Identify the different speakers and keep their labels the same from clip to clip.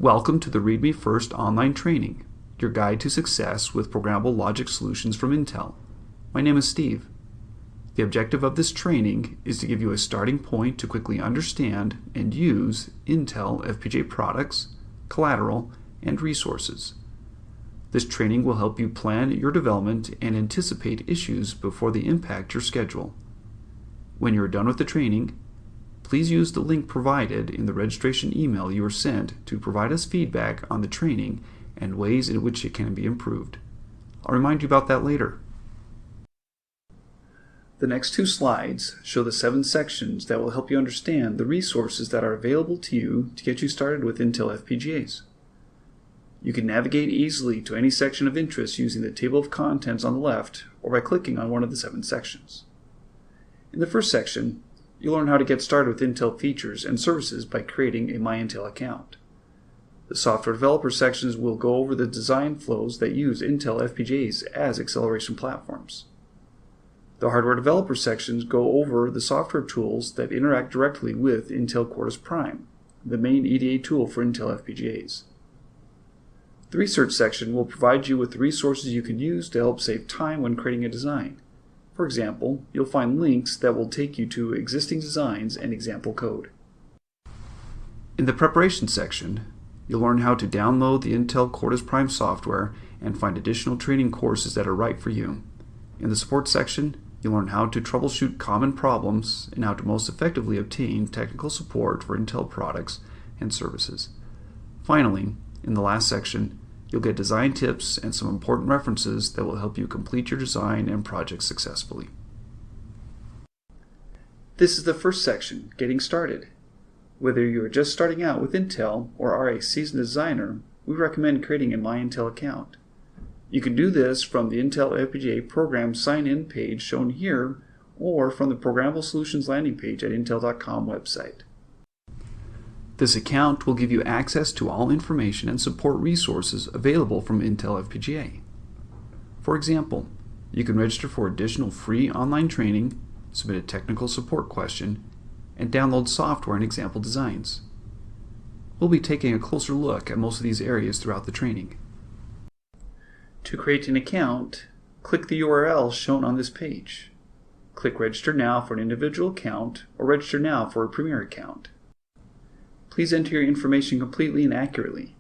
Speaker 1: Welcome to the README First online training, your guide to success with programmable logic solutions from Intel. My name is Steve. The objective of this training is to give you a starting point to quickly understand and use Intel FPGA products, collateral, and resources. This training will help you plan your development and anticipate issues before they impact your schedule. When you are done with the training, please use the link provided in the registration email you were sent to provide us feedback on the training and ways in which it can be improved. I'll remind you about that later. The next two slides show the 7 sections that will help you understand the resources that are available to you to get you started with Intel FPGAs. You can navigate easily to any section of interest using the table of contents on the left or by clicking on one of the 7 sections. In the first section, you'll learn how to get started with Intel features and services by creating a MyIntel account. The software developer sections will go over the design flows that use Intel FPGAs as acceleration platforms. The hardware developer sections go over the software tools that interact directly with Intel Quartus Prime, the main EDA tool for Intel FPGAs. The research section will provide you with the resources you can use to help save time when creating a design. For example, you'll find links that will take you to existing designs and example code. In the preparation section, you'll learn how to download the Intel Quartus Prime software and find additional training courses that are right for you. In the support section, you'll learn how to troubleshoot common problems and how to most effectively obtain technical support for Intel products and services. Finally, in the last section, you'll get design tips and some important references that will help you complete your design and project successfully. This is the first section, Getting Started. Whether you are just starting out with Intel or are a seasoned designer, we recommend creating a MyIntel account. You can do this from the Intel FPGA program sign-in page shown here or from the Programmable Solutions landing page at intel.com website. This account will give you access to all information and support resources available from Intel FPGA. For example, you can register for additional free online training, submit a technical support question, and download software and example designs. We'll be taking a closer look at most of these areas throughout the training. To create an account, click the URL shown on this page. Click Register Now for an individual account or Register Now for a Premier account. Please enter your information completely and accurately.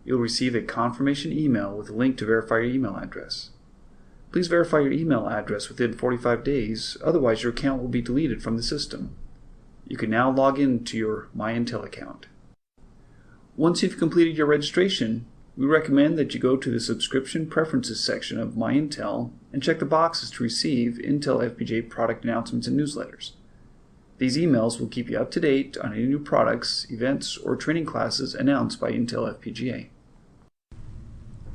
Speaker 1: You'll receive a confirmation email with a link to verify your email address. Please verify your email address within 45 days, otherwise your account will be deleted from the system. You can now log in to your MyIntel account. Once you've completed your registration, we recommend that you go to the Subscription Preferences section of MyIntel and check the boxes to receive Intel FPGA product announcements and newsletters. These emails will keep you up to date on any new products, events, or training classes announced by Intel FPGA.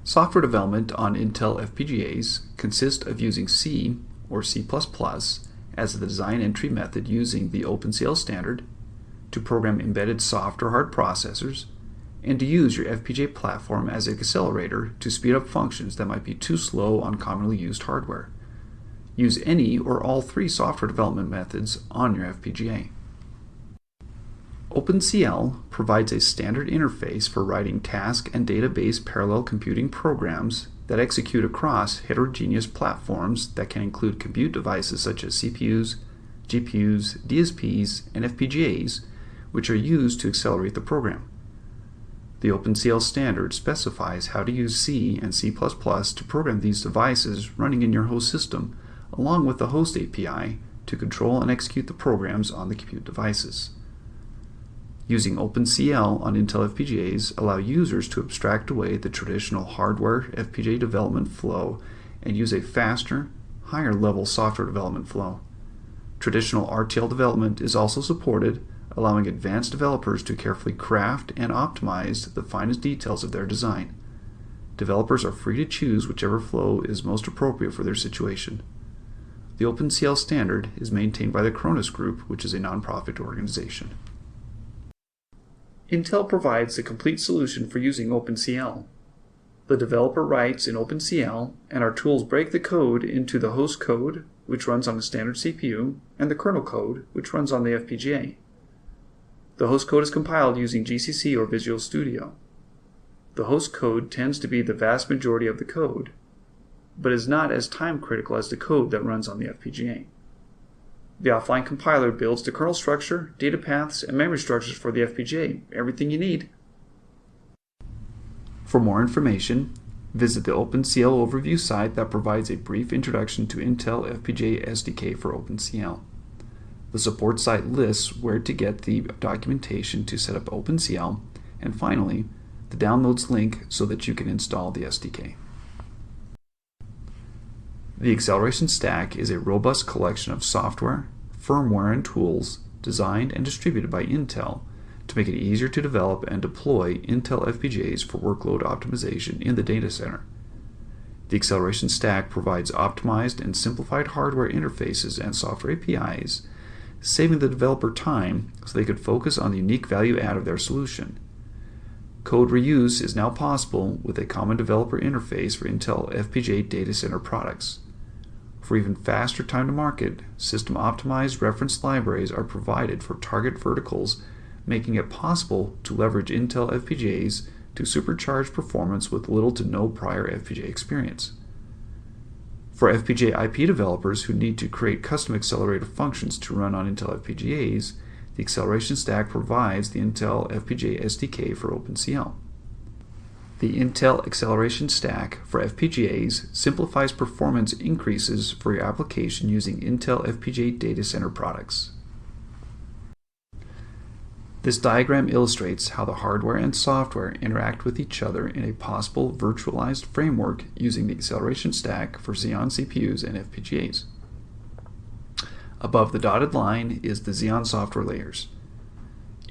Speaker 1: Software development on Intel FPGAs consists of using C or C++ as the design entry method using the OpenCL standard, to program embedded soft or hard processors, and to use your FPGA platform as an accelerator to speed up functions that might be too slow on commonly used hardware. Use any or all 3 software development methods on your FPGA. OpenCL provides a standard interface for writing task and database parallel computing programs that execute across heterogeneous platforms that can include compute devices such as CPUs, GPUs, DSPs, and FPGAs, which are used to accelerate the program. The OpenCL standard specifies how to use C and C++ to program these devices running in your host system, along with the host API to control and execute the programs on the compute devices. Using OpenCL on Intel FPGAs allow users to abstract away the traditional hardware FPGA development flow and use a faster, higher-level software development flow. Traditional RTL development is also supported, allowing advanced developers to carefully craft and optimize the finest details of their design. Developers are free to choose whichever flow is most appropriate for their situation. The OpenCL standard is maintained by the Cronus Group, which is a nonprofit organization. Intel provides the complete solution for using OpenCL. The developer writes in OpenCL, and our tools break the code into the host code, which runs on a standard CPU, and the kernel code, which runs on the FPGA. The host code is compiled using GCC or Visual Studio. The host code tends to be the vast majority of the code, but is not as time critical as the code that runs on the FPGA. The offline compiler builds the kernel structure, data paths, and memory structures for the FPGA. Everything you need. For more information, visit the OpenCL overview site that provides a brief introduction to Intel FPGA SDK for OpenCL. The support site lists where to get the documentation to set up OpenCL, and finally, the downloads link so that you can install the SDK. The acceleration stack is a robust collection of software, firmware, and tools designed and distributed by Intel to make it easier to develop and deploy Intel FPGAs for workload optimization in the data center. The acceleration stack provides optimized and simplified hardware interfaces and software APIs, saving the developer time so they could focus on the unique value add of their solution. Code reuse is now possible with a common developer interface for Intel FPGA data center products. For even faster time to market, system-optimized reference libraries are provided for target verticals, making it possible to leverage Intel FPGAs to supercharge performance with little to no prior FPGA experience. For FPGA IP developers who need to create custom accelerator functions to run on Intel FPGAs, the acceleration stack provides the Intel FPGA SDK for OpenCL. The Intel acceleration stack for FPGAs simplifies performance increases for your application using Intel FPGA data center products. This diagram illustrates how the hardware and software interact with each other in a possible virtualized framework using the acceleration stack for Xeon CPUs and FPGAs. Above the dotted line is the Xeon software layers.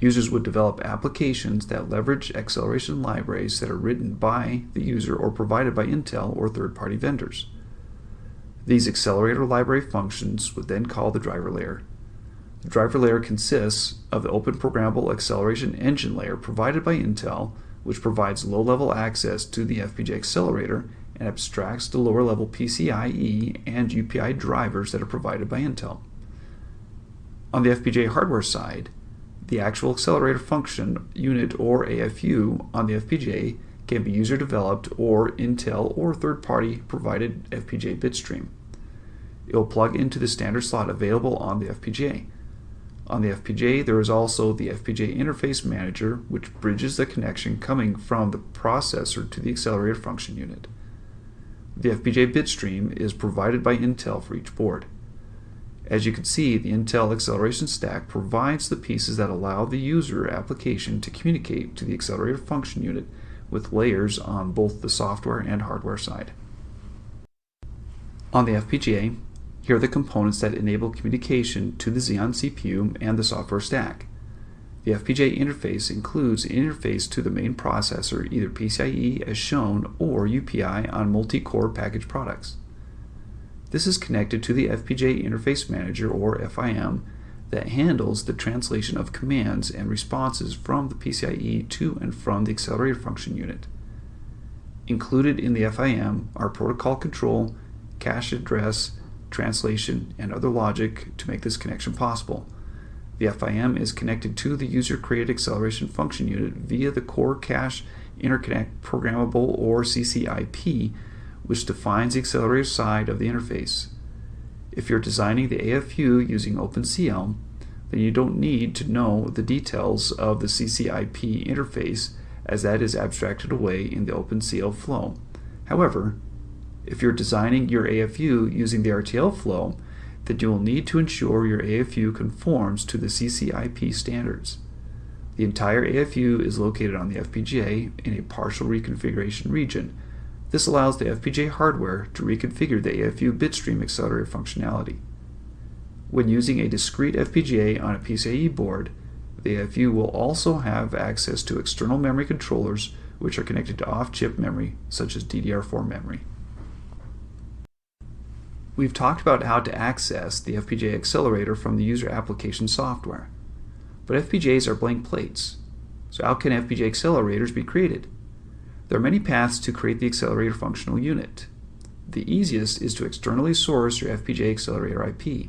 Speaker 1: Users would develop applications that leverage acceleration libraries that are written by the user or provided by Intel or third-party vendors. These accelerator library functions would then call the driver layer. The driver layer consists of the open programmable acceleration engine layer provided by Intel, which provides low-level access to the FPGA accelerator and abstracts the lower-level PCIe and UPI drivers that are provided by Intel. On the FPGA hardware side, the actual accelerator function unit or AFU on the FPGA can be user-developed or Intel or third-party provided FPGA bitstream. It will plug into the standard slot available on the FPGA. On the FPGA, there is also the FPGA Interface Manager, which bridges the connection coming from the processor to the accelerator function unit. The FPGA bitstream is provided by Intel for each board. As you can see, the Intel acceleration stack provides the pieces that allow the user application to communicate to the accelerator function unit with layers on both the software and hardware side. On the FPGA, here are the components that enable communication to the Xeon CPU and the software stack. The FPGA interface includes an interface to the main processor, either PCIe as shown or UPI on multi-core package products. This is connected to the FPGA Interface Manager, or FIM, that handles the translation of commands and responses from the PCIe to and from the accelerator function unit. Included in the FIM are protocol control, cache address, translation, and other logic to make this connection possible. The FIM is connected to the user-created acceleration function unit via the Core Cache Interconnect Programmable, or CCIP, which defines the accelerator side of the interface. If you're designing the AFU using OpenCL, then you don't need to know the details of the CCIP interface, as that is abstracted away in the OpenCL flow. However, if you're designing your AFU using the RTL flow, then you will need to ensure your AFU conforms to the CCIP standards. The entire AFU is located on the FPGA in a partial reconfiguration region. This allows the FPGA hardware to reconfigure the AFU bitstream accelerator functionality. When using a discrete FPGA on a PCIe board, the AFU will also have access to external memory controllers which are connected to off-chip memory, such as DDR4 memory. We've talked about how to access the FPGA accelerator from the user application software. But FPGAs are blank plates. So how can FPGA accelerators be created? There are many paths to create the accelerator functional unit. The easiest is to externally source your FPGA accelerator IP.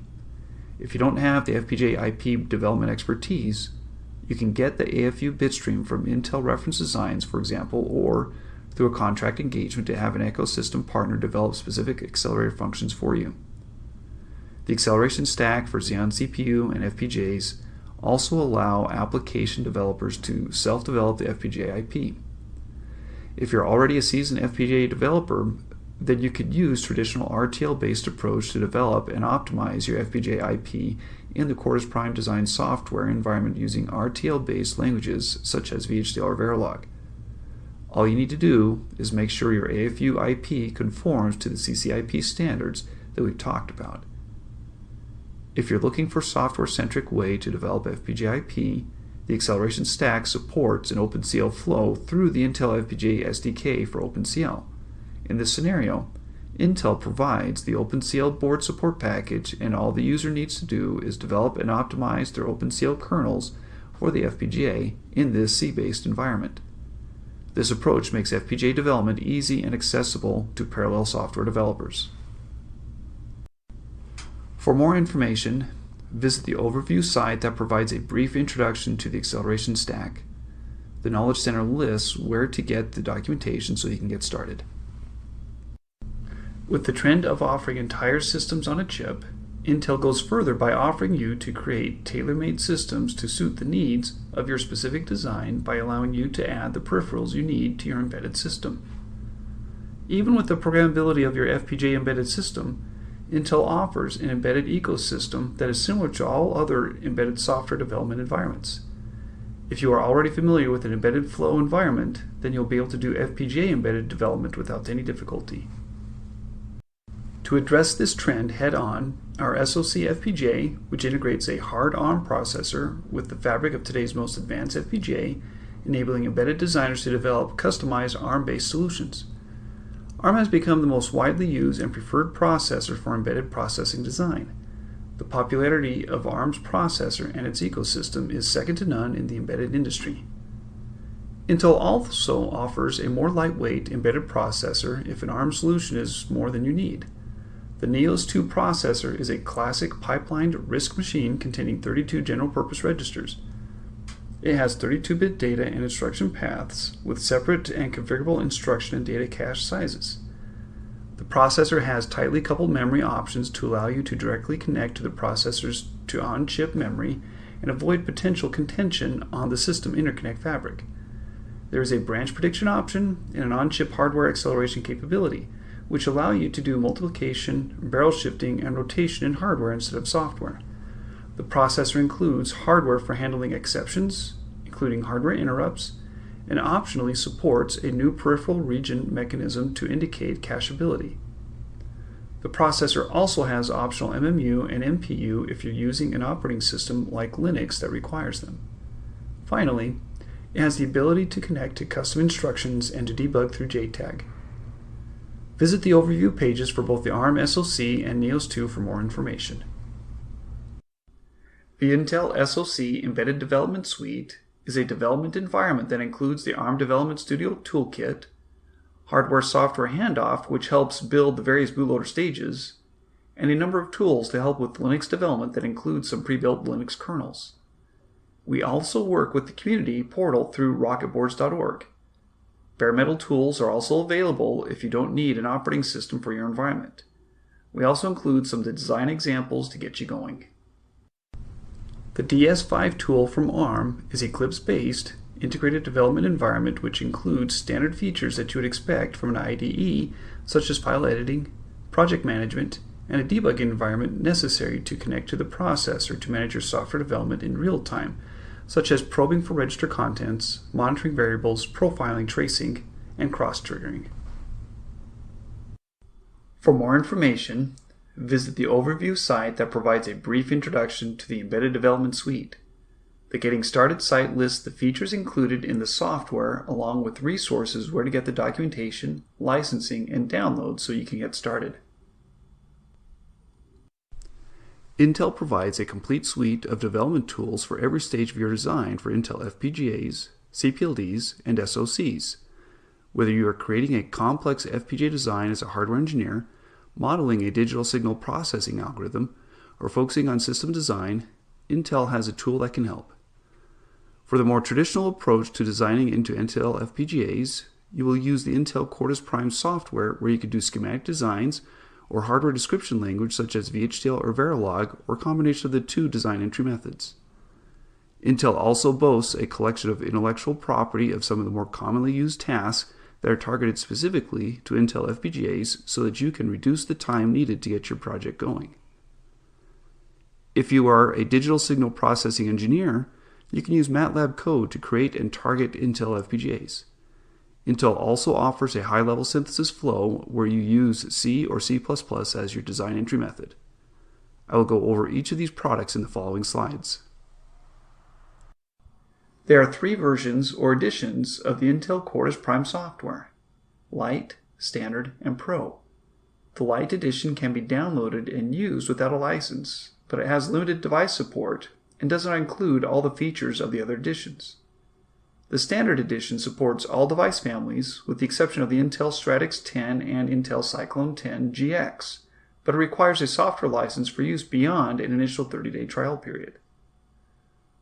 Speaker 1: If you don't have the FPGA IP development expertise, You can get the AFU bitstream from Intel Reference Designs, for example, or through a contract engagement to have an ecosystem partner develop specific accelerator functions for you. The acceleration stack for Xeon CPU and FPGAs also allow application developers to self-develop the FPGA IP. If you're already a seasoned FPGA developer, then you could use traditional RTL-based approach to develop and optimize your FPGA IP in the Quartus Prime design software environment using RTL-based languages such as VHDL or Verilog. All you need to do is make sure your AFU IP conforms to the CCIP standards that we've talked about. If you're looking for a software-centric way to develop FPGA IP, the acceleration stack supports an OpenCL flow through the Intel FPGA SDK for OpenCL. In this scenario, Intel provides the OpenCL board support package, and all the user needs to do is develop and optimize their OpenCL kernels for the FPGA in this C-based environment. This approach makes FPGA development easy and accessible to parallel software developers. For more information, visit the overview site that provides a brief introduction to the acceleration stack. The Knowledge Center lists where to get the documentation so you can get started. With the trend of offering entire systems on a chip, Intel goes further by offering you to create tailor-made systems to suit the needs of your specific design by allowing you to add the peripherals you need to your embedded system. Even with the programmability of your FPGA embedded system, Intel offers an embedded ecosystem that is similar to all other embedded software development environments. If you are already familiar with an embedded flow environment, then you'll be able to do FPGA embedded development without any difficulty. To address this trend head-on, our SoC FPGA, which integrates a hard ARM processor with the fabric of today's most advanced FPGA, enabling embedded designers to develop customized ARM-based solutions. ARM has become the most widely used and preferred processor for embedded processing design. The popularity of ARM's processor and its ecosystem is second to none in the embedded industry. Intel also offers a more lightweight embedded processor if an ARM solution is more than you need. The Neos 2 processor is a classic pipelined RISC machine containing 32 general-purpose registers. It has 32-bit data and instruction paths with separate and configurable instruction and data cache sizes. The processor has tightly coupled memory options to allow you to directly connect to the processors to on-chip memory and avoid potential contention on the system interconnect fabric. There is a branch prediction option and an on-chip hardware acceleration capability, which allow you to do multiplication, barrel shifting, and rotation in hardware instead of software. The processor includes hardware for handling exceptions, including hardware interrupts, and optionally supports a new peripheral region mechanism to indicate cacheability. The processor also has optional MMU and MPU if you're using an operating system like Linux that requires them. Finally, it has the ability to connect to custom instructions and to debug through JTAG. Visit the overview pages for both the ARM SoC and Neos 2 for more information. The Intel SoC Embedded Development Suite is a development environment that includes the ARM Development Studio Toolkit, hardware-software handoff which helps build the various bootloader stages, and a number of tools to help with Linux development that includes some pre-built Linux kernels. We also work with the community portal through rocketboards.org. Bare metal tools are also available if you don't need an operating system for your environment. We also include some design examples to get you going. The DS5 tool from ARM is Eclipse-based integrated development environment which includes standard features that you would expect from an IDE such as file editing, project management, and a debugging environment necessary to connect to the processor to manage your software development in real time, such as probing for register contents, monitoring variables, profiling, tracing, and cross-triggering. For more information, visit the overview site that provides a brief introduction to the Embedded Development Suite. The Getting Started site lists the features included in the software along with resources where to get the documentation, licensing, and download so you can get started. Intel provides a complete suite of development tools for every stage of your design for Intel FPGAs, CPLDs, and SoCs. Whether you are creating a complex FPGA design as a hardware engineer, modeling a digital signal processing algorithm, or focusing on system design, Intel has a tool that can help. For the more traditional approach to designing into Intel FPGAs, you will use the Intel Quartus Prime software, where you can do schematic designs or hardware description language such as VHDL or Verilog, or a combination of the two design entry methods. Intel also boasts a collection of intellectual property of some of the more commonly used tasks that are targeted specifically to Intel FPGAs so that you can reduce the time needed to get your project going. If you are a digital signal processing engineer, you can use MATLAB code to create and target Intel FPGAs. Intel also offers a high-level synthesis flow where you use C or C++ as your design entry method. I will go over each of these products in the following slides. There are 3 versions or editions of the Intel Quartus Prime software: Lite, Standard, and Pro. The Lite edition can be downloaded and used without a license, but it has limited device support and does not include all the features of the other editions. The Standard edition supports all device families with the exception of the Intel Stratix 10 and Intel Cyclone 10 GX, but it requires a software license for use beyond an initial 30-day trial period.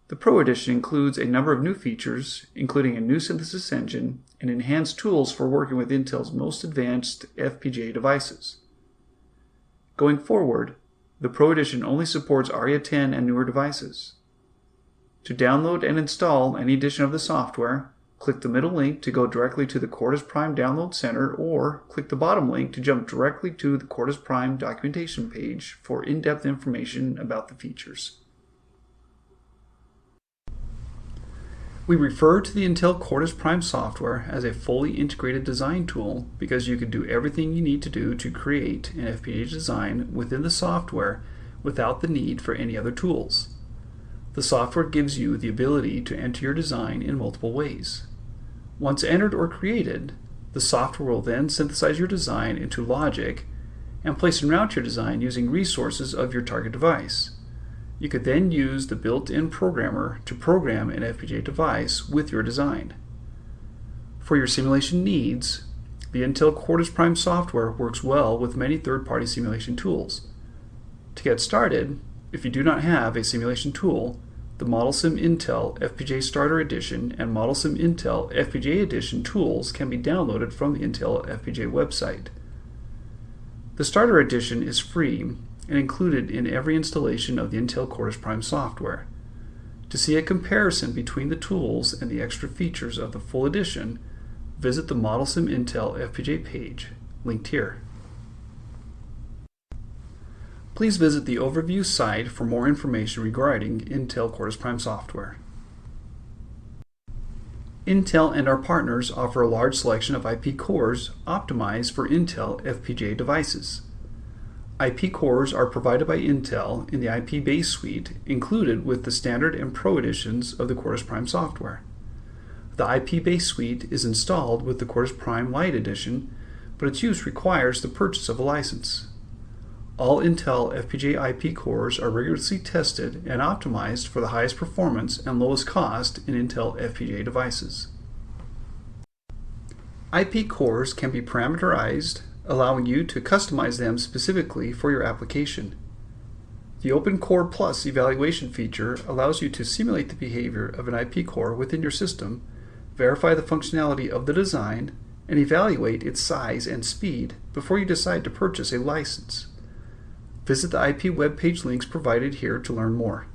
Speaker 1: The Pro edition includes a number of new features, including a new synthesis engine and enhanced tools for working with Intel's most advanced FPGA devices. Going forward, the Pro edition only supports ARIA 10 and newer devices. To download and install any edition of the software, click the middle link to go directly to the Quartus Prime Download Center, or click the bottom link to jump directly to the Quartus Prime documentation page for in-depth information about the features. We refer to the Intel Quartus Prime software as a fully integrated design tool because you can do everything you need to do to create an FPGA design within the software without the need for any other tools. The software gives you the ability to enter your design in multiple ways. Once entered or created, the software will then synthesize your design into logic and place and route your design using resources of your target device. You could then use the built-in programmer to program an FPGA device with your design. For your simulation needs, the Intel Quartus Prime software works well with many third-party simulation tools. To get started, if you do not have a simulation tool, the ModelSim Intel FPGA Starter Edition and ModelSim Intel FPGA Edition tools can be downloaded from the Intel FPGA website. The Starter Edition is free and included in every installation of the Intel Quartus Prime software. To see a comparison between the tools and the extra features of the full edition, visit the ModelSim Intel FPGA page, linked here. Please visit the overview site for more information regarding Intel Quartus Prime software. Intel and our partners offer a large selection of IP cores optimized for Intel FPGA devices. IP cores are provided by Intel in the IP base suite included with the Standard and Pro editions of the Quartus Prime software. The IP base suite is installed with the Quartus Prime Lite edition, but its use requires the purchase of a license. All Intel FPGA IP cores are rigorously tested and optimized for the highest performance and lowest cost in Intel FPGA devices. IP cores can be parameterized, allowing you to customize them specifically for your application. The Open Core Plus evaluation feature allows you to simulate the behavior of an IP core within your system, verify the functionality of the design, and evaluate its size and speed before you decide to purchase a license. Visit the IP webpage links provided here to learn more.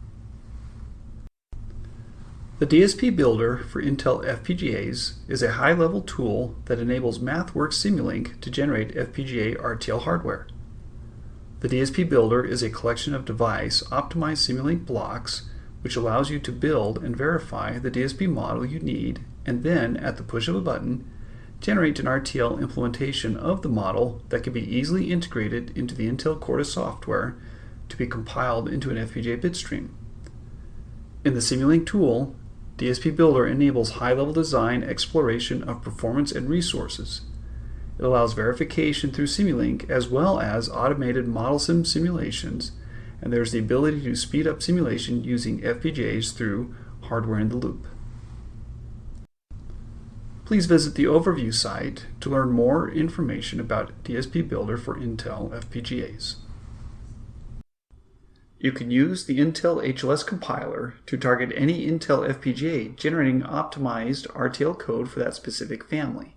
Speaker 1: The DSP Builder for Intel FPGAs is a high-level tool that enables MathWorks Simulink to generate FPGA RTL hardware. The DSP Builder is a collection of device-optimized Simulink blocks which allows you to build and verify the DSP model you need, and then, at the push of a button, generate an RTL implementation of the model that can be easily integrated into the Intel Quartus software to be compiled into an FPGA bitstream. In the Simulink tool, DSP Builder enables high-level design exploration of performance and resources. It allows verification through Simulink as well as automated ModelSim simulations, and there's the ability to speed up simulation using FPGAs through hardware in the loop. Please visit the overview site to learn more information about DSP Builder for Intel FPGAs. You can use the Intel HLS compiler to target any Intel FPGA generating optimized RTL code for that specific family.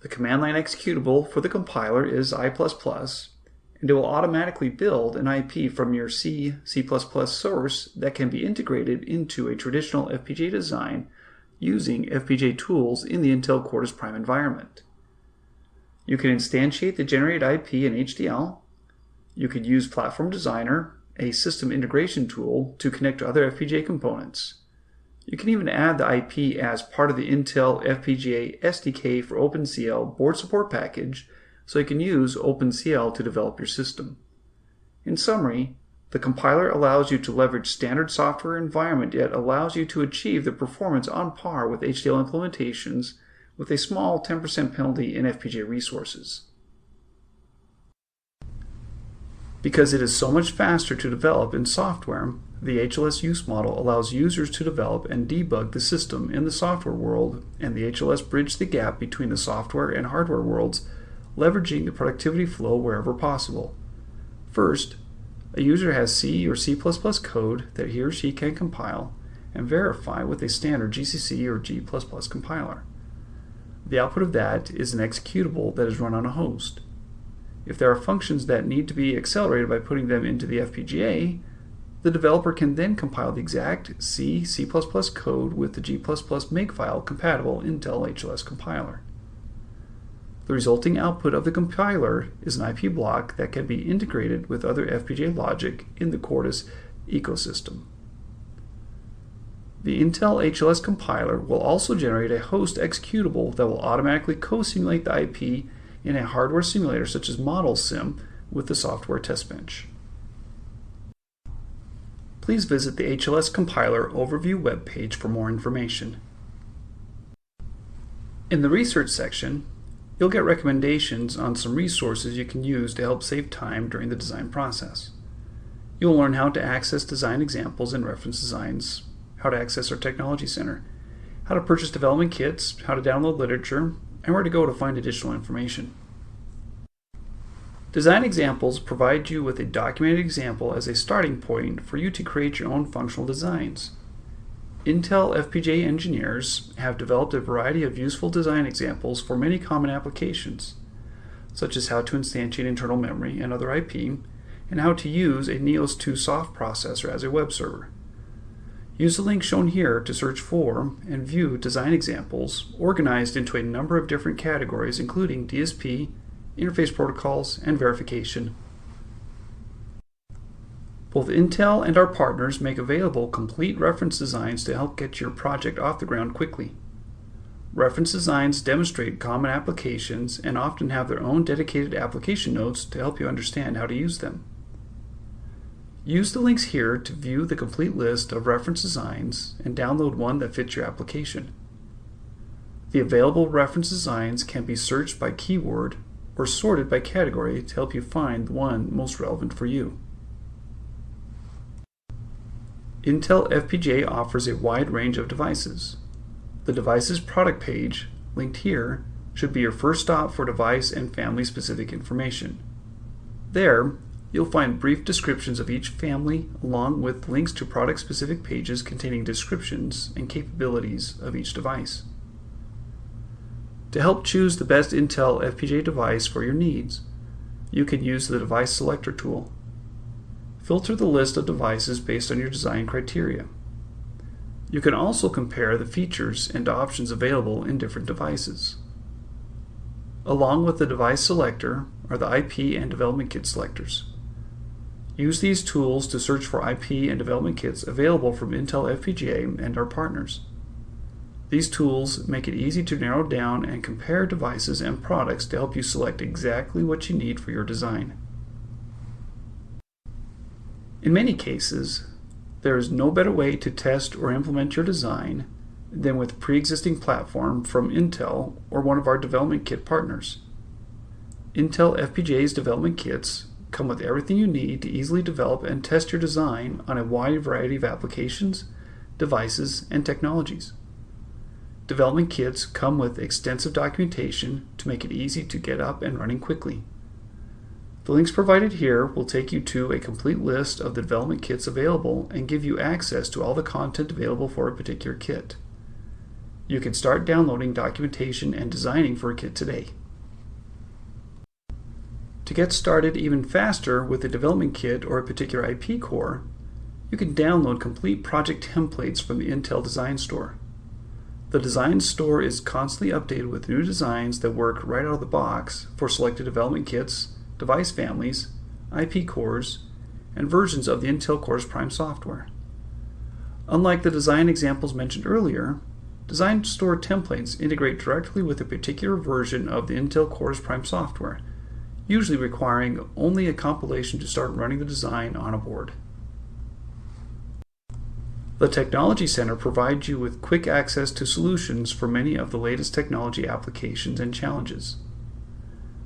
Speaker 1: The command line executable for the compiler is I++, and it will automatically build an IP from your C, C++ source that can be integrated into a traditional FPGA design using FPGA tools in the Intel Quartus Prime environment. You can instantiate the generated IP in HDL. You could use Platform Designer, a system integration tool, to connect to other FPGA components. You can even add the IP as part of the Intel FPGA SDK for OpenCL board support package, so you can use OpenCL to develop your system. In summary, the compiler allows you to leverage standard software environment, yet allows you to achieve the performance on par with HDL implementations with a small 10% penalty in FPGA resources. Because it is so much faster to develop in software, the HLS Use Model allows users to develop and debug the system in the software world, and the HLS bridge the gap between the software and hardware worlds, leveraging the productivity flow wherever possible. First, a user has C or C++ code that he or she can compile and verify with a standard GCC or G++ compiler. The output of that is an executable that is run on a host. If there are functions that need to be accelerated by putting them into the FPGA, the developer can then compile the exact C, C++ code with the G++ makefile compatible Intel HLS compiler. The resulting output of the compiler is an IP block that can be integrated with other FPGA logic in the Quartus ecosystem. The Intel HLS compiler will also generate a host executable that will automatically co-simulate the IP in a hardware simulator such as Model Sim with the software test bench. Please visit the HLS compiler overview webpage for more information. In the research section, you'll get recommendations on some resources you can use to help save time during the design process. You'll learn how to access design examples and reference designs, how to access our Technology Center, how to purchase development kits, how to download literature, and where to go to find additional information. Design examples provide you with a documented example as a starting point for you to create your own functional designs. Intel FPGA engineers have developed a variety of useful design examples for many common applications, such as how to instantiate internal memory and other IP, and how to use a Neos 2 soft processor as a web server. Use the link shown here to search for and view design examples organized into a number of different categories, including DSP, interface protocols, and verification. Both Intel and our partners make available complete reference designs to help get your project off the ground quickly. Reference designs demonstrate common applications and often have their own dedicated application notes to help you understand how to use them. Use the links here to view the complete list of reference designs and download one that fits your application. The available reference designs can be searched by keyword or sorted by category to help you find the one most relevant for you. Intel FPGA offers a wide range of devices. The device's product page, linked here, should be your first stop for device and family-specific information. There, you'll find brief descriptions of each family along with links to product-specific pages containing descriptions and capabilities of each device. To help choose the best Intel FPGA device for your needs, you can use the Device Selector tool. Filter the list of devices based on your design criteria. You can also compare the features and options available in different devices. Along with the Device Selector are the IP and Development Kit selectors. Use these tools to search for IP and development kits available from Intel FPGA and our partners. These tools make it easy to narrow down and compare devices and products to help you select exactly what you need for your design. In many cases, there is no better way to test or implement your design than with pre-existing platform from Intel or one of our development kit partners. Intel FPGA's development kits come with everything you need to easily develop and test your design on a wide variety of applications, devices, and technologies. Development kits come with extensive documentation to make it easy to get up and running quickly. The links provided here will take you to a complete list of the development kits available and give you access to all the content available for a particular kit. You can start downloading documentation and designing for a kit today. To get started even faster with a development kit or a particular IP core, you can download complete project templates from the Intel Design Store. The Design Store is constantly updated with new designs that work right out of the box for selected development kits, device families, IP cores, and versions of the Intel Quartus Prime software. Unlike the design examples mentioned earlier, Design Store templates integrate directly with a particular version of the Intel Quartus Prime software, usually requiring only a compilation to start running the design on a board. The Technology Center provides you with quick access to solutions for many of the latest technology applications and challenges.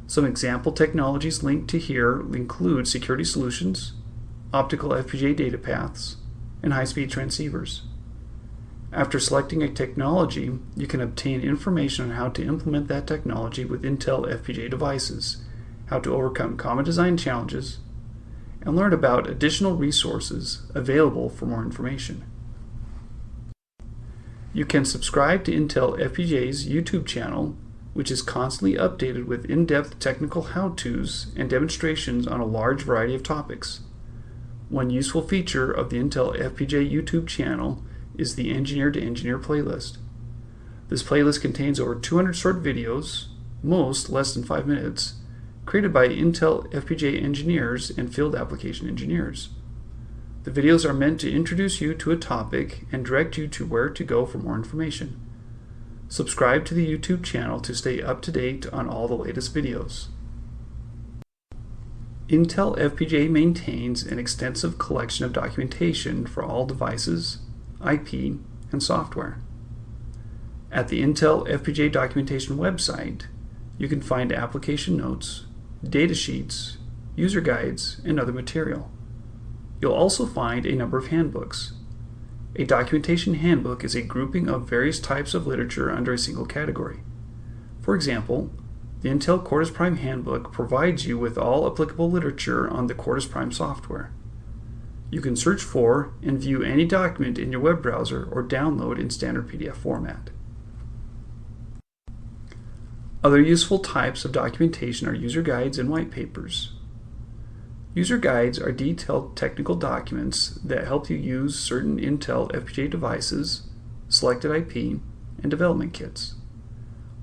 Speaker 1: Some example technologies linked to here include security solutions, optical FPGA data paths, and high-speed transceivers. After selecting a technology, you can obtain information on how to implement that technology with Intel FPGA devices, how to overcome common design challenges, and learn about additional resources available for more information. You can subscribe to Intel FPGA's YouTube channel, which is constantly updated with in-depth technical how-tos and demonstrations on a large variety of topics. One useful feature of the Intel FPGA YouTube channel is the Engineer to Engineer playlist. This playlist contains over 200 short videos, most less than 5 minutes, created by Intel FPGA engineers and field application engineers. The videos are meant to introduce you to a topic and direct you to where to go for more information. Subscribe to the YouTube channel to stay up to date on all the latest videos. Intel FPGA maintains an extensive collection of documentation for all devices, IP, and software. At the Intel FPGA documentation website, you can find application notes, datasheets, user guides, and other material. You'll also find a number of handbooks. A documentation handbook is a grouping of various types of literature under a single category. For example, the Intel Quartus Prime Handbook provides you with all applicable literature on the Quartus Prime software. You can search for and view any document in your web browser or download in standard PDF format. Other useful types of documentation are user guides and white papers. User guides are detailed technical documents that help you use certain Intel FPGA devices, selected IP, and development kits.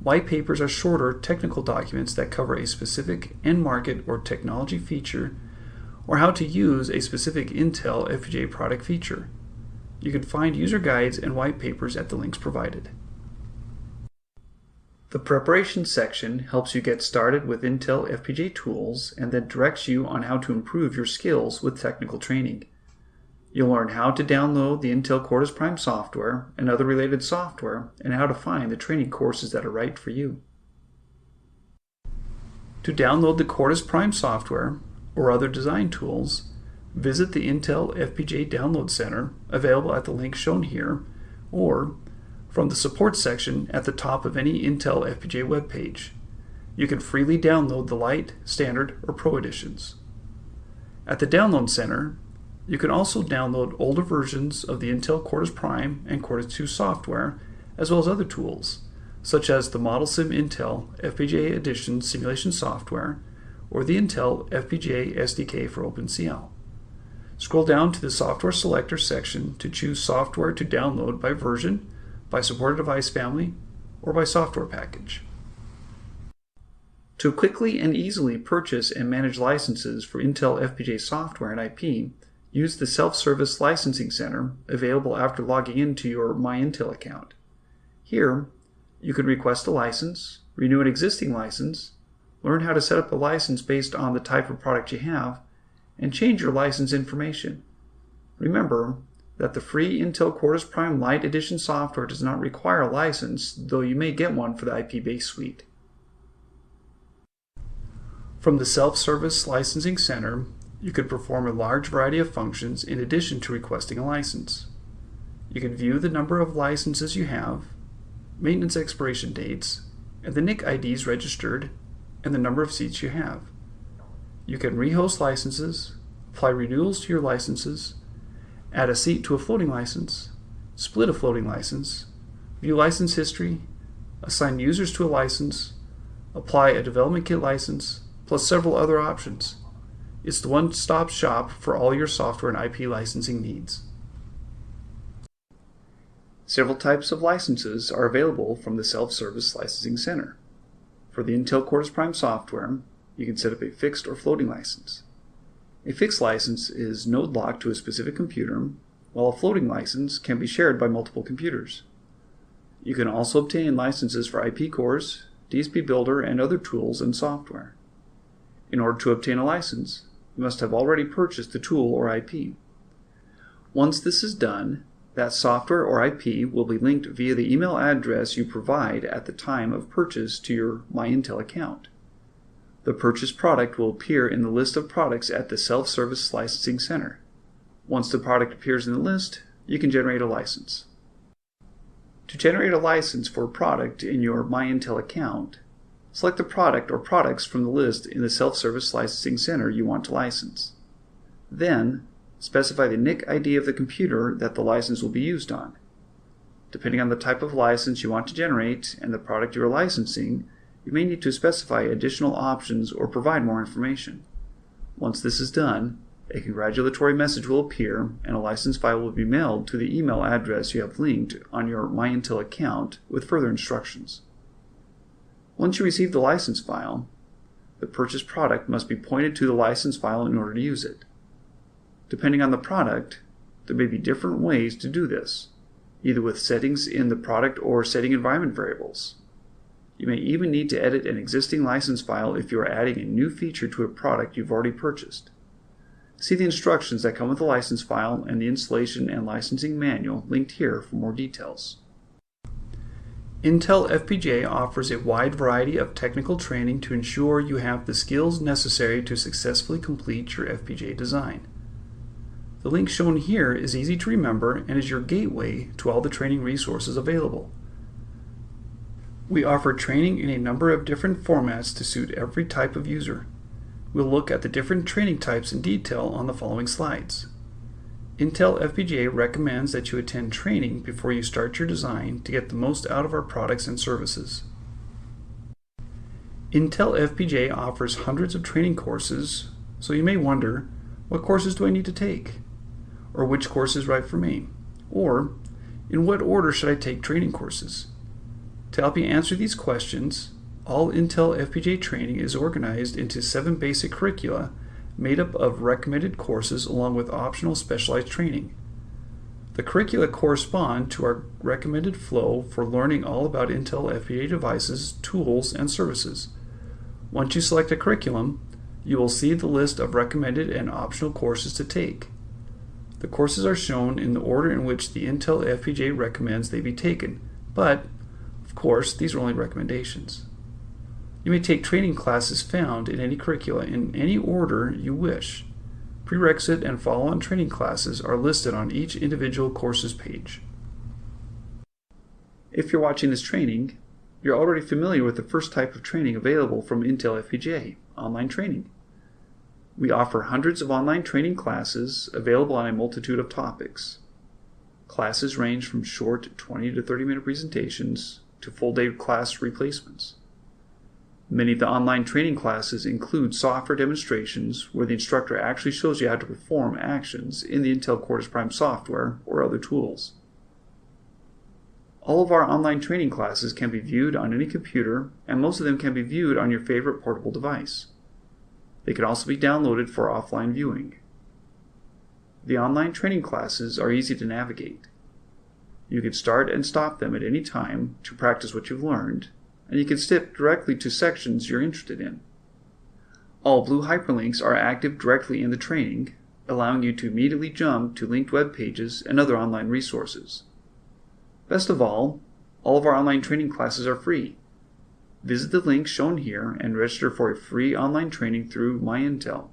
Speaker 1: White papers are shorter technical documents that cover a specific end market or technology feature or how to use a specific Intel FPGA product feature. You can find user guides and white papers at the links provided. The preparation section helps you get started with Intel FPGA tools and then directs you on how to improve your skills with technical training. You'll learn how to download the Intel Quartus Prime software and other related software and how to find the training courses that are right for you. To download the Quartus Prime software or other design tools, visit the Intel FPGA Download Center available at the link shown here or from the support section at the top of any Intel FPGA webpage. You can freely download the Lite, Standard, or Pro editions. At the Download Center, you can also download older versions of the Intel Quartus Prime and Quartus 2 software, as well as other tools, such as the Model Sim Intel FPGA Edition simulation software, or the Intel FPGA SDK for OpenCL. Scroll down to the Software Selector section to choose software to download by version, by supported device family, or by software package. To quickly and easily purchase and manage licenses for Intel FPGA software and IP, use the Self-Service Licensing Center available after logging into your MyIntel account. Here, you can request a license, renew an existing license, learn how to set up a license based on the type of product you have, and change your license information. Remember that the free Intel Quartus Prime Lite Edition software does not require a license, though you may get one for the IP-based suite. From the Self-Service Licensing Center, you can perform a large variety of functions in addition to requesting a license. You can view the number of licenses you have, maintenance expiration dates, and the NIC IDs registered, and the number of seats you have. You can rehost licenses, apply renewals to your licenses, add a seat to a floating license, split a floating license, view license history, assign users to a license, apply a development kit license, plus several other options. It's the one-stop shop for all your software and IP licensing needs. Several types of licenses are available from the Self-Service Licensing Center. For the Intel Quartus Prime software, you can set up a fixed or floating license. A fixed license is node-locked to a specific computer, while a floating license can be shared by multiple computers. You can also obtain licenses for IP cores, DSP Builder, and other tools and software. In order to obtain a license, you must have already purchased the tool or IP. Once this is done, that software or IP will be linked via the email address you provide at the time of purchase to your MyIntel account. The purchased product will appear in the list of products at the Self-Service Licensing Center. Once the product appears in the list, you can generate a license. To generate a license for a product in your MyIntel account, select the product or products from the list in the Self-Service Licensing Center you want to license. Then, specify the NIC ID of the computer that the license will be used on. Depending on the type of license you want to generate and the product you are licensing, you may need to specify additional options or provide more information. Once this is done, a congratulatory message will appear and a license file will be mailed to the email address you have linked on your MyIntel account with further instructions. Once you receive the license file, the purchased product must be pointed to the license file in order to use it. Depending on the product, there may be different ways to do this, either with settings in the product or setting environment variables. You may even need to edit an existing license file if you are adding a new feature to a product you've already purchased. See the instructions that come with the license file and the installation and licensing manual linked here for more details. Intel FPGA offers a wide variety of technical training to ensure you have the skills necessary to successfully complete your FPGA design. The link shown here is easy to remember and is your gateway to all the training resources available. We offer training in a number of different formats to suit every type of user. We'll look at the different training types in detail on the following slides. Intel FPGA recommends that you attend training before you start your design to get the most out of our products and services. Intel FPGA offers hundreds of training courses, so you may wonder, what courses do I need to take? Or which course is right for me? Or, in what order should I take training courses? To help you answer these questions, all Intel FPGA training is organized into 7 basic curricula made up of recommended courses along with optional specialized training. The curricula correspond to our recommended flow for learning all about Intel FPGA devices, tools, and services. Once you select a curriculum, you will see the list of recommended and optional courses to take. The courses are shown in the order in which the Intel FPGA recommends they be taken, but, of course, these are only recommendations. You may take training classes found in any curricula in any order you wish. Prerequisite and follow-on training classes are listed on each individual courses page. If you're watching this training, you're already familiar with the first type of training available from Intel FPGA, online training. We offer hundreds of online training classes available on a multitude of topics. Classes range from short 20 to 30-minute presentations to full-day class replacements. Many of the online training classes include software demonstrations where the instructor actually shows you how to perform actions in the Intel Quartus Prime software or other tools. All of our online training classes can be viewed on any computer, and most of them can be viewed on your favorite portable device. They can also be downloaded for offline viewing. The online training classes are easy to navigate. You can start and stop them at any time to practice what you've learned, and you can skip directly to sections you're interested in. All blue hyperlinks are active directly in the training, allowing you to immediately jump to linked web pages and other online resources. Best of all of our online training classes are free. Visit the link shown here and register for a free online training through MyIntel.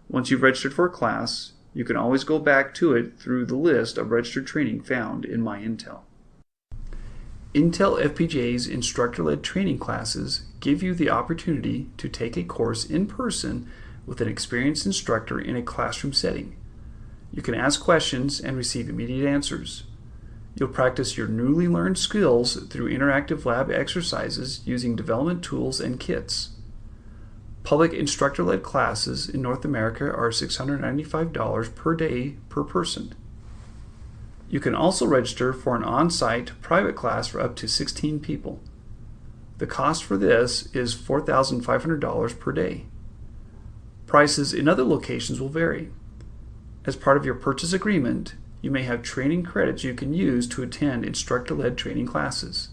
Speaker 1: Once you've registered for a class, you can always go back to it through the list of registered training found in MyIntel. Intel FPGA's instructor-led training classes give you the opportunity to take a course in person with an experienced instructor in a classroom setting. You can ask questions and receive immediate answers. You'll practice your newly learned skills through interactive lab exercises using development tools and kits. Public instructor-led classes in North America are $695 per day per person. You can also register for an on-site private class for up to 16 people. The cost for this is $4,500 per day. Prices in other locations will vary. As part of your purchase agreement, you may have training credits you can use to attend instructor-led training classes.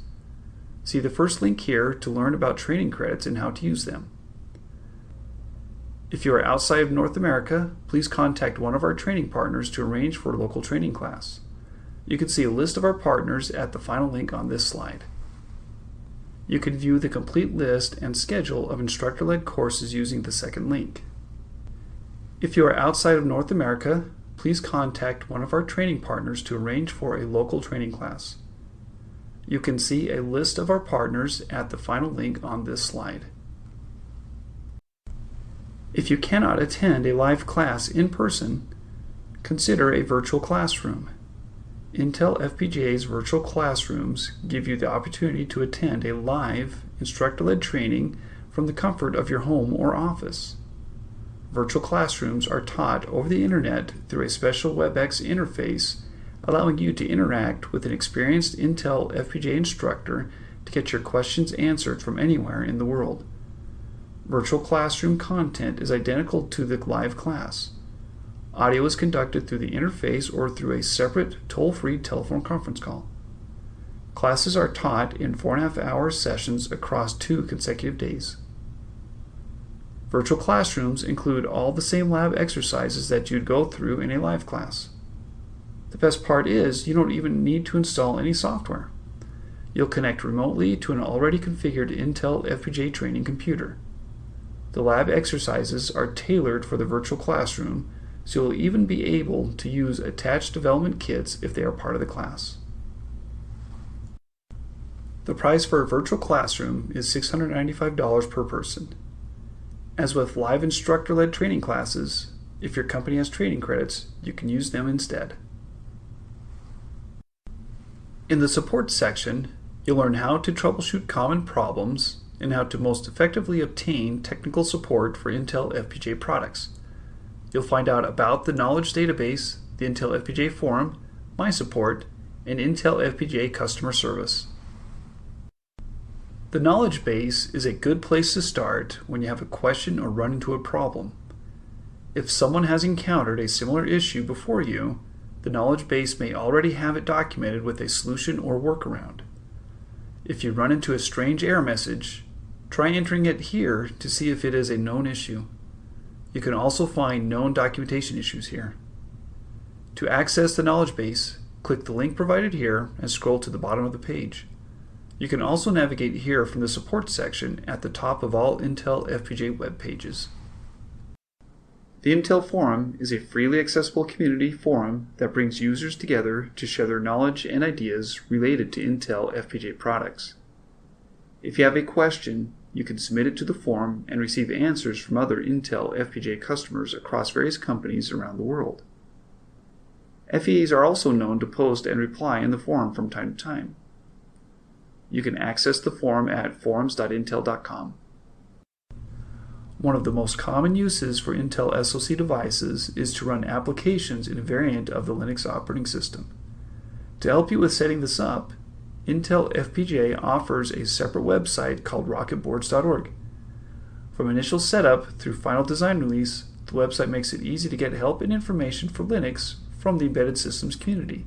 Speaker 1: See the first link here to learn about training credits and how to use them. If you are outside of North America, please contact one of our training partners to arrange for a local training class. You can see a list of our partners at the final link on this slide. You can view the complete list and schedule of instructor-led courses using the second link. If you are outside of North America, please contact one of our training partners to arrange for a local training class. You can see a list of our partners at the final link on this slide. If you cannot attend a live class in person, consider a virtual classroom. Intel FPGA's virtual classrooms give you the opportunity to attend a live, instructor-led training from the comfort of your home or office. Virtual classrooms are taught over the internet through a special WebEx interface, allowing you to interact with an experienced Intel FPGA instructor to get your questions answered from anywhere in the world. Virtual classroom content is identical to the live class. Audio is conducted through the interface or through a separate toll-free telephone conference call. Classes are taught in 4.5-hour sessions across 2 consecutive days. Virtual classrooms include all the same lab exercises that you'd go through in a live class. The best part is you don't even need to install any software. You'll connect remotely to an already configured Intel FPGA training computer. The lab exercises are tailored for the virtual classroom, so you'll even be able to use attached development kits if they are part of the class. The price for a virtual classroom is $695 per person. As with live instructor-led training classes, if your company has training credits, you can use them instead. In the support section, you'll learn how to troubleshoot common problems and how to most effectively obtain technical support for Intel FPGA products. You'll find out about the knowledge database, the Intel FPGA forum, My Support, and Intel FPGA customer service. The knowledge base is a good place to start when you have a question or run into a problem. If someone has encountered a similar issue before you, the knowledge base may already have it documented with a solution or workaround. If you run into a strange error message, try entering it here to see if it is a known issue. You can also find known documentation issues here. To access the knowledge base, click the link provided here and scroll to the bottom of the page. You can also navigate here from the support section at the top of all Intel FPGA web pages. The Intel Forum is a freely accessible community forum that brings users together to share their knowledge and ideas related to Intel FPGA products. If you have a question, you can submit it to the forum and receive answers from other Intel FPGA customers across various companies around the world. FEAs are also known to post and reply in the forum from time to time. You can access the forum at forums.intel.com. One of the most common uses for Intel SoC devices is to run applications in a variant of the Linux operating system. To help you with setting this up, Intel FPGA offers a separate website called rocketboards.org. From initial setup through final design release, the website makes it easy to get help and information for Linux from the embedded systems community.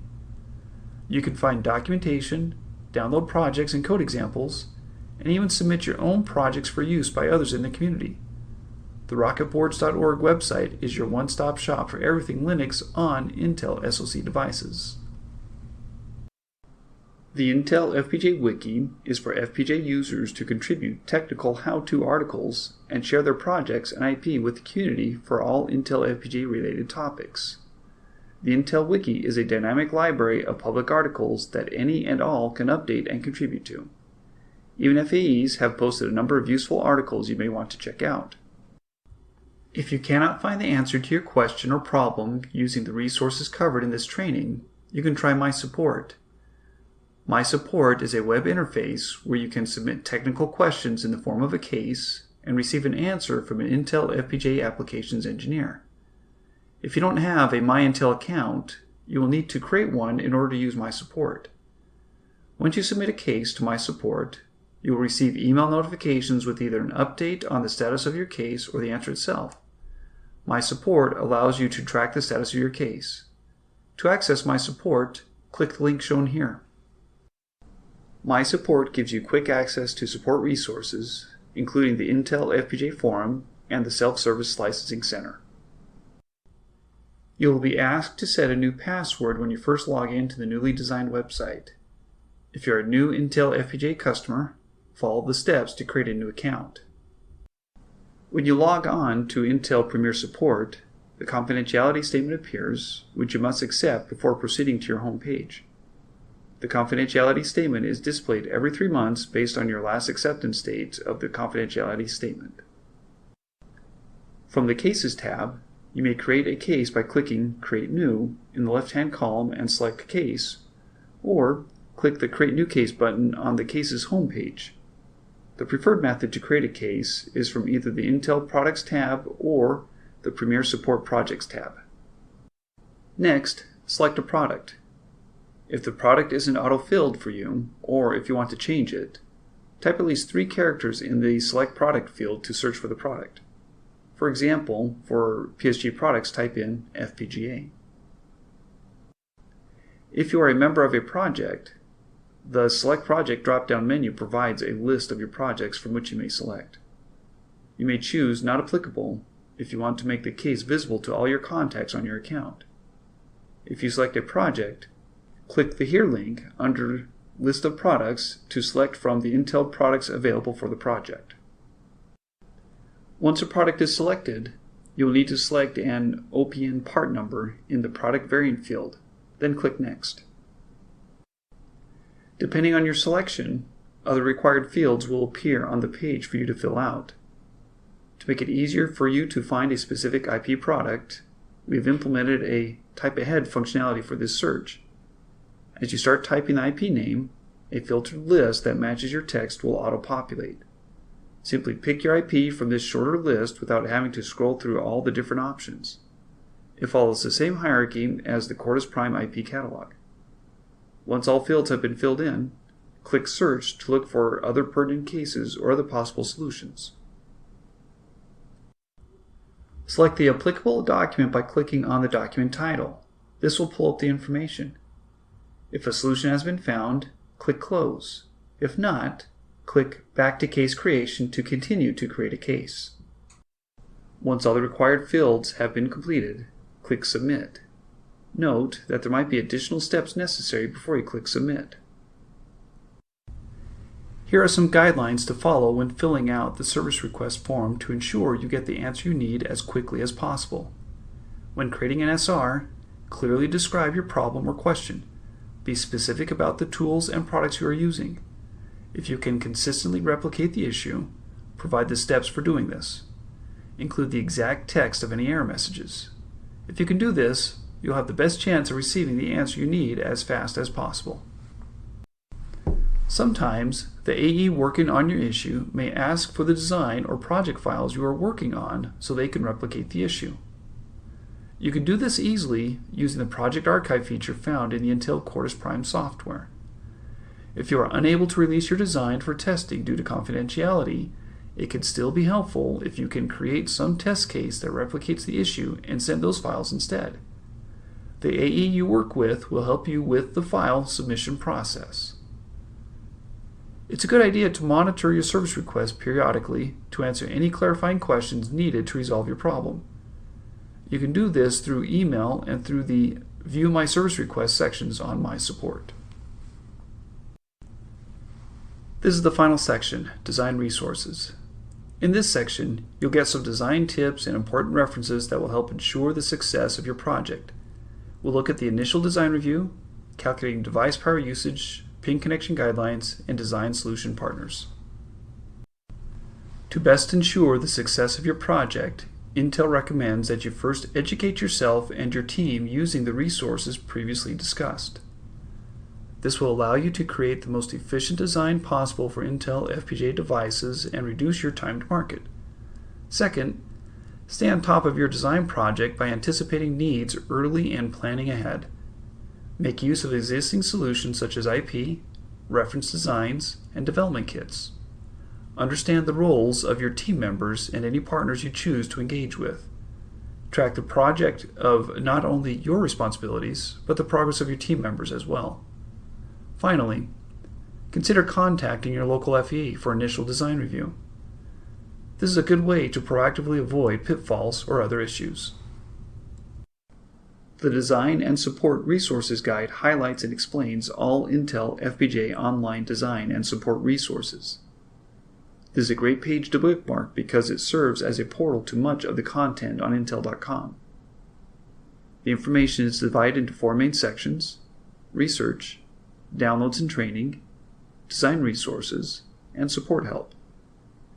Speaker 1: You can find documentation, download projects and code examples, and even submit your own projects for use by others in the community. The rocketboards.org website is your one-stop shop for everything Linux on Intel SoC devices. The Intel FPGA Wiki is for FPGA users to contribute technical how-to articles and share their projects and IP with the community for all Intel FPGA related topics. The Intel Wiki is a dynamic library of public articles that any and all can update and contribute to. Even FAEs have posted a number of useful articles you may want to check out. If you cannot find the answer to your question or problem using the resources covered in this training, you can try My Support. My Support is a web interface where you can submit technical questions in the form of a case and receive an answer from an Intel FPGA applications engineer. If you don't have a MyIntel account, you will need to create one in order to use My Support. Once you submit a case to My Support, you will receive email notifications with either an update on the status of your case or the answer itself. My Support allows you to track the status of your case. To access My Support, click the link shown here. My Support gives you quick access to support resources, including the Intel FPGA Forum and the Self-Service Licensing Center. You will be asked to set a new password when you first log into the newly designed website. If you're a new Intel FPGA customer, follow the steps to create a new account. When you log on to Intel Premier Support, the confidentiality statement appears, which you must accept before proceeding to your home page. The confidentiality statement is displayed every 3 months based on your last acceptance date of the confidentiality statement. From the Cases tab, you may create a case by clicking Create New in the left-hand column and select Case, or click the Create New Case button on the Cases homepage. The preferred method to create a case is from either the Intel Products tab or the Premier Support Projects tab. Next, select a product. If the product isn't auto-filled for you, or if you want to change it, type at least 3 characters in the Select Product field to search for the product. For example, for PSG products, type in FPGA. If you are a member of a project, the Select Project drop-down menu provides a list of your projects from which you may select. You may choose Not Applicable if you want to make the case visible to all your contacts on your account. If you select a project, click the Here link under List of Products to select from the Intel products available for the project. Once a product is selected, you will need to select an OPN part number in the Product Variant field, then click Next. Depending on your selection, other required fields will appear on the page for you to fill out. To make it easier for you to find a specific IP product, we have implemented a Type Ahead functionality for this search. As you start typing the IP name, a filtered list that matches your text will auto-populate. Simply pick your IP from this shorter list without having to scroll through all the different options. It follows the same hierarchy as the Quartus Prime IP catalog. Once all fields have been filled in, click Search to look for other pertinent cases or other possible solutions. Select the applicable document by clicking on the document title. This will pull up the information. If a solution has been found, click Close. If not, click Back to Case Creation to continue to create a case. Once all the required fields have been completed, click Submit. Note that there might be additional steps necessary before you click Submit. Here are some guidelines to follow when filling out the service request form to ensure you get the answer you need as quickly as possible. When creating an SR, clearly describe your problem or question. Be specific about the tools and products you are using. If you can consistently replicate the issue, provide the steps for doing this. Include the exact text of any error messages. If you can do this, you'll have the best chance of receiving the answer you need as fast as possible. Sometimes, the AE working on your issue may ask for the design or project files you are working on so they can replicate the issue. You can do this easily using the Project Archive feature found in the Intel Quartus Prime software. If you are unable to release your design for testing due to confidentiality, it can still be helpful if you can create some test case that replicates the issue and send those files instead. The AE you work with will help you with the file submission process. It's a good idea to monitor your service request periodically to answer any clarifying questions needed to resolve your problem. You can do this through email and through the View My Service Request sections on My Support. This is the final section, Design Resources. In this section, you'll get some design tips and important references that will help ensure the success of your project. We'll look at the initial design review, calculating device power usage, pin connection guidelines, and design solution partners. To best ensure the success of your project, Intel recommends that you first educate yourself and your team using the resources previously discussed. This will allow you to create the most efficient design possible for Intel FPGA devices and reduce your time to market. Second, stay on top of your design project by anticipating needs early and planning ahead. Make use of existing solutions such as IP, reference designs, and development kits. Understand the roles of your team members and any partners you choose to engage with. Track the project of not only your responsibilities, but the progress of your team members as well. Finally, consider contacting your local FE for initial design review. This is a good way to proactively avoid pitfalls or other issues. The Design and Support Resources Guide highlights and explains all Intel FPGA online design and support resources. This is a great page to bookmark because it serves as a portal to much of the content on Intel.com. The information is divided into 4 main sections: research, downloads and training, design resources, and support help.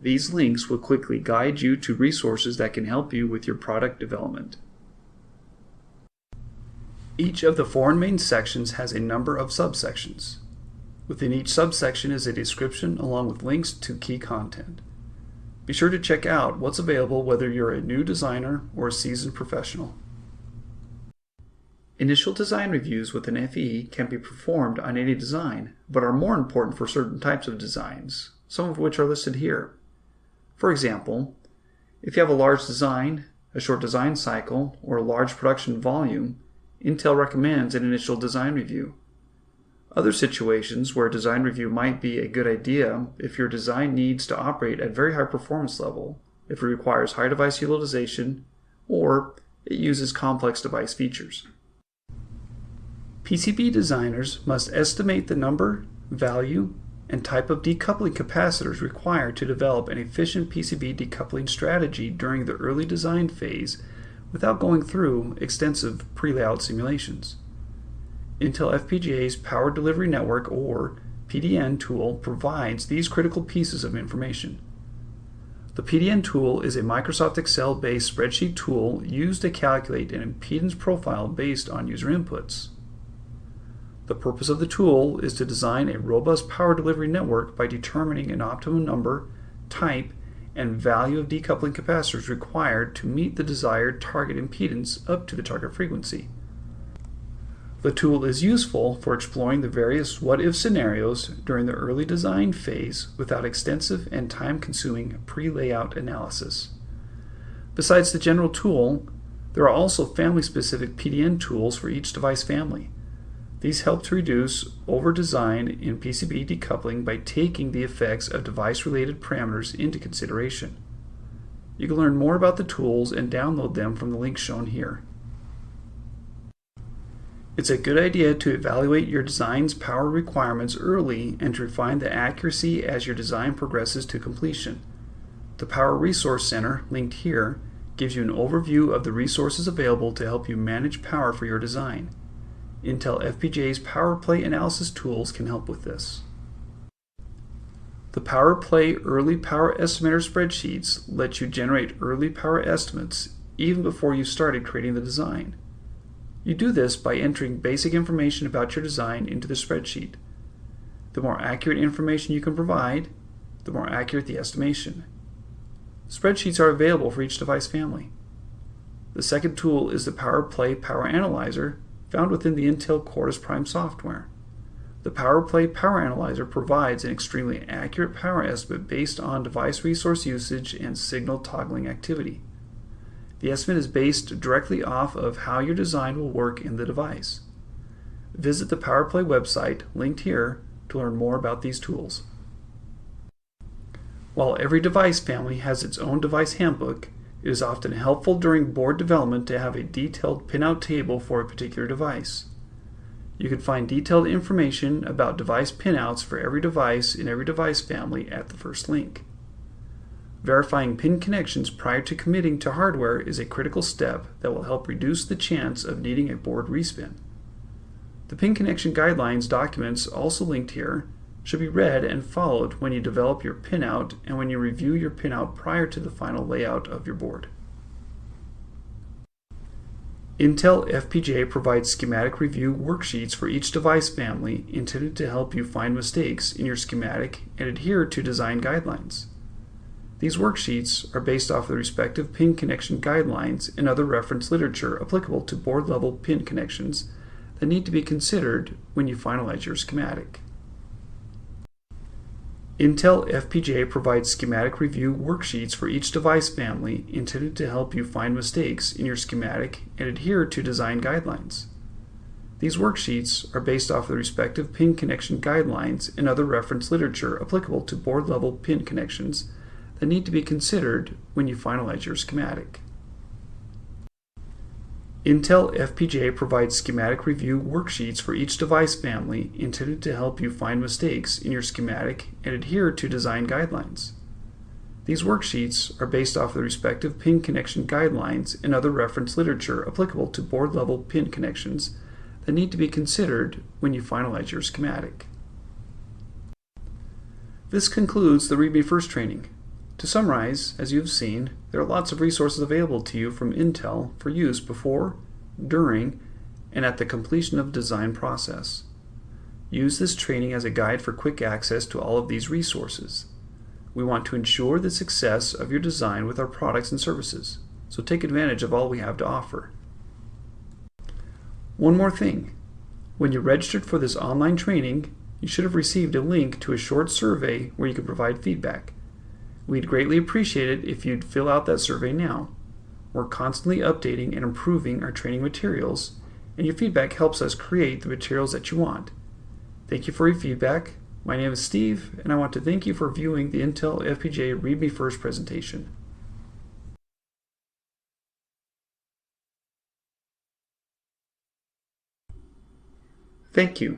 Speaker 1: These links will quickly guide you to resources that can help you with your product development. Each of the 4 main sections has a number of subsections. Within each subsection is a description along with links to key content. Be sure to check out what's available whether you're a new designer or a seasoned professional. Initial design reviews with an FE can be performed on any design, but are more important for certain types of designs, some of which are listed here. For example, if you have a large design, a short design cycle, or a large production volume, Intel recommends an initial design review. Other situations where a design review might be a good idea if your design needs to operate at very high performance level, if it requires high device utilization, or it uses complex device features. PCB designers must estimate the number, value, and type of decoupling capacitors required to develop an efficient PCB decoupling strategy during the early design phase without going through extensive pre-layout simulations. Intel FPGA's Power Delivery Network, or PDN tool, provides these critical pieces of information. The PDN tool is a Microsoft Excel-based spreadsheet tool used to calculate an impedance profile based on user inputs. The purpose of the tool is to design a robust power delivery network by determining an optimum number, type, and value of decoupling capacitors required to meet the desired target impedance up to the target frequency. The tool is useful for exploring the various what-if scenarios during the early design phase without extensive and time-consuming pre-layout analysis. Besides the general tool, there are also family-specific PDN tools for each device family. These help to reduce over-design in PCB decoupling by taking the effects of device-related parameters into consideration. You can learn more about the tools and download them from the link shown here. It's a good idea to evaluate your design's power requirements early and to refine the accuracy as your design progresses to completion. The Power Resource Center, linked here, gives you an overview of the resources available to help you manage power for your design. Intel FPGA's Power Play analysis tools can help with this. The Power Play Early Power Estimator spreadsheets let you generate early power estimates even before you started creating the design. You do this by entering basic information about your design into the spreadsheet. The more accurate information you can provide, the more accurate the estimation. Spreadsheets are available for each device family. The second tool is the Power Play Power Analyzer, found within the Intel Quartus Prime software. The Power Play Power Analyzer provides an extremely accurate power estimate based on device resource usage and signal toggling activity. The estimate is based directly off of how your design will work in the device. Visit the Power Play website, linked here, to learn more about these tools. While every device family has its own device handbook, it is often helpful during board development to have a detailed pinout table for a particular device. You can find detailed information about device pinouts for every device in every device family at the first link. Verifying pin connections prior to committing to hardware is a critical step that will help reduce the chance of needing a board respin. The pin connection guidelines documents, also linked here, should be read and followed when you develop your pinout and when you review your pinout prior to the final layout of your board. Intel FPGA provides schematic review worksheets for each device family intended to help you find mistakes in your schematic and adhere to design guidelines. These worksheets are based off of the respective pin connection guidelines and other reference literature applicable to board-level pin connections that need to be considered when you finalize your schematic. Intel FPGA provides schematic review worksheets for each device family intended to help you find mistakes in your schematic and adhere to design guidelines. These worksheets are based off of the respective pin connection guidelines and other reference literature applicable to board-level pin connections that need to be considered when you finalize your schematic. Intel FPGA provides schematic review worksheets for each device family intended to help you find mistakes in your schematic and adhere to design guidelines. These worksheets are based off of the respective pin connection guidelines and other reference literature applicable to board-level pin connections that need to be considered when you finalize your schematic. This concludes the Read Me First training. To summarize, as you've seen, there are lots of resources available to you from Intel for use before, during, and at the completion of the design process. Use this training as a guide for quick access to all of these resources. We want to ensure the success of your design with our products and services, so take advantage of all we have to offer. One more thing. When you registered for this online training, you should have received a link to a short survey where you can provide feedback. We'd greatly appreciate it if you'd fill out that survey now. We're constantly updating and improving our training materials, and your feedback helps us create the materials that you want. Thank you for your feedback. My name is Steve, and I want to thank you for viewing the Intel FPGA Read Me First presentation. Thank you.